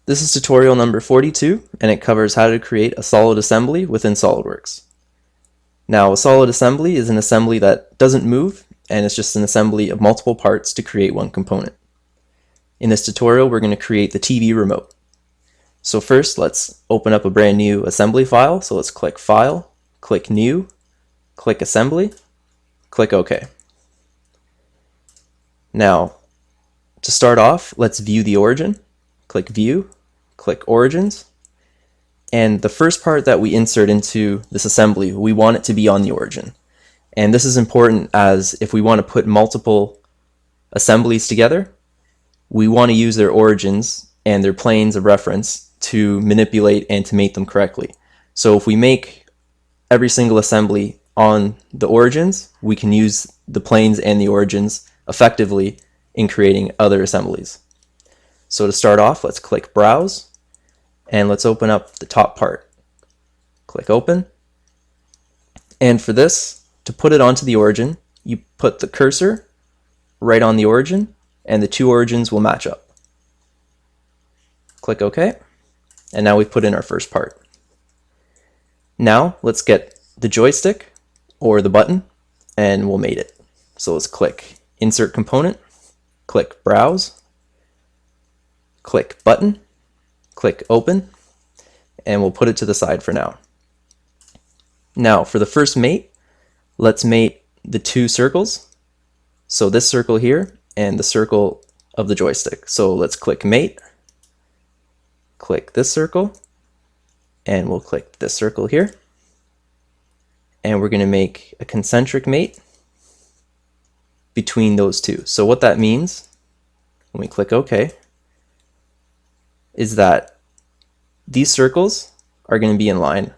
This is tutorial number 42, and it covers how to create a solid assembly within SolidWorks. Now, a solid assembly is an assembly that doesn't move, and it's just an assembly of multiple parts to create one component. In this tutorial, we're going to create the TV remote. So first, let's open up a brand new assembly file. So let's click File, click New, click Assembly, click OK. Now, to start off, let's view the origin. Click View, click Origins, and the first part that we insert into this assembly, we want it to be on the origin. And this is important as if we want to put multiple assemblies together, we want to use their origins and their planes of reference to manipulate and to mate them correctly. So if we make every single assembly on the origins, we can use the planes and the origins effectively in creating other assemblies. So to start off, let's click Browse, and let's open up the top part. Click Open. And for this, to put it onto the origin, you put the cursor right on the origin, and the two origins will match up. Click OK, and now we've put in our first part. Now let's get the joystick, or the button, and we'll mate it. So let's click Insert Component, click Browse, click Button, click Open, and we'll put it to the side for now. Now for the first mate, let's mate the two circles. So this circle here and the circle of the joystick. So let's click Mate, click this circle, and we'll click this circle here. And we're going to make a concentric mate between those two. So what that means, when we click OK, is that these circles are going to be in line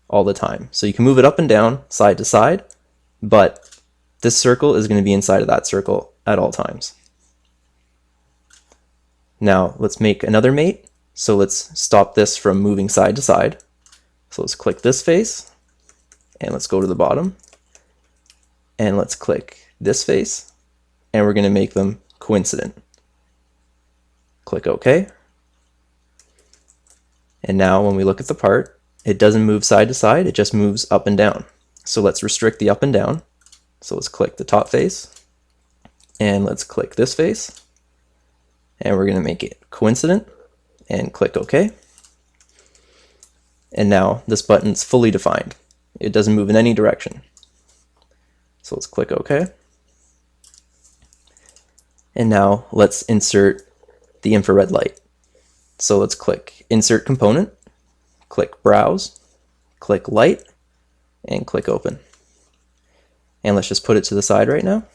all the time. So you can move it up and down, side to side, but this circle is going to be inside of that circle at all times. Now let's make another mate. So let's stop this from moving side to side. So let's click this face, and let's go to the bottom, and let's click this face, and we're going to make them coincident. Click OK. And now when we look at the part, it doesn't move side to side, it just moves up and down. So let's restrict the up and down. So let's click the top face, and let's click this face, and we're going to make it coincident, and click OK. And now this button's fully defined. It doesn't move in any direction. So let's click OK. And now let's insert the infrared light. So let's click Insert Component, click Browse, click Light, and click Open. And let's just put it to the side right now.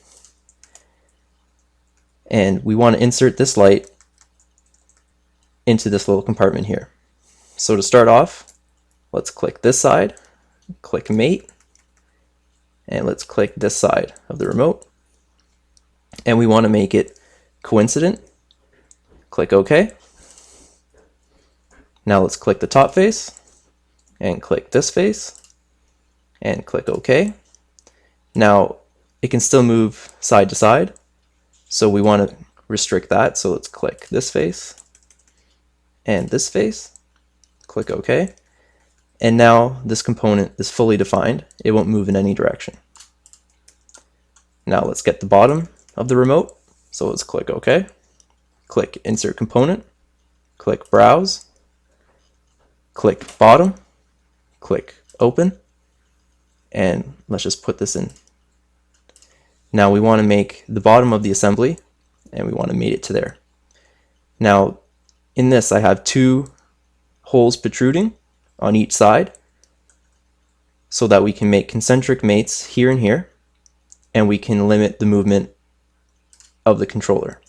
And we want to insert this light into this little compartment here. So to start off, let's click this side, click Mate, and let's click this side of the remote. And we want to make it coincident. Click OK. Now let's click the top face, and click this face, and click OK. Now it can still move side to side, so we want to restrict that. So let's click this face, and this face, click OK. And now this component is fully defined. It won't move in any direction. Now let's get the bottom of the remote. So let's click OK. Click Insert Component, click Browse, click Bottom, click Open, and let's just put this in. Now we want to make the bottom of the assembly, and we want to mate it to there. Now in this, I have two holes protruding on each side so that we can make concentric mates here and here, and we can limit the movement of the controller.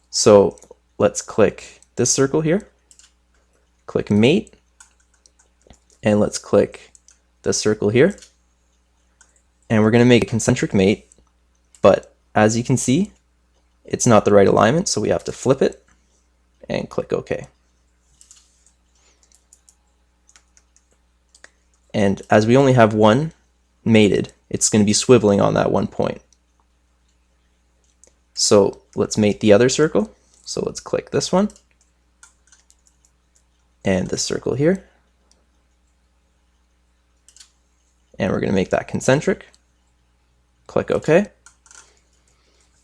So let's click this circle here, click Mate, and let's click this circle here, and we're going to make a concentric mate, but as you can see, it's not the right alignment, so we have to flip it and click OK. And as we only have one mated, it's going to be swiveling on that one point. So let's mate the other circle. So let's click this one, and this circle here. And we're going to make that concentric. Click OK.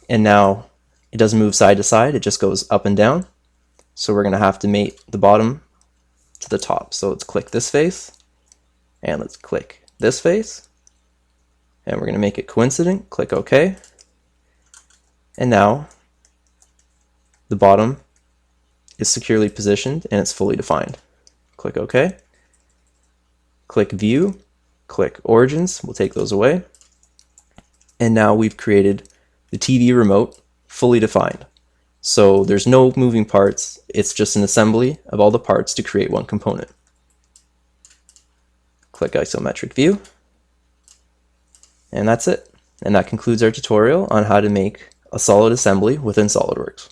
And now it doesn't move side to side, it just goes up and down. So we're going to have to mate the bottom to the top. So let's click this face, and let's click this face, and we're going to make it coincident. Click OK. And now the bottom is securely positioned and it's fully defined. Click OK. Click View, click Origins, we'll take those away. And now we've created the TV remote fully defined. So there's no moving parts, it's just an assembly of all the parts to create one component. Click Isometric View. And that's it. And that concludes our tutorial on how to make a solid assembly within SolidWorks.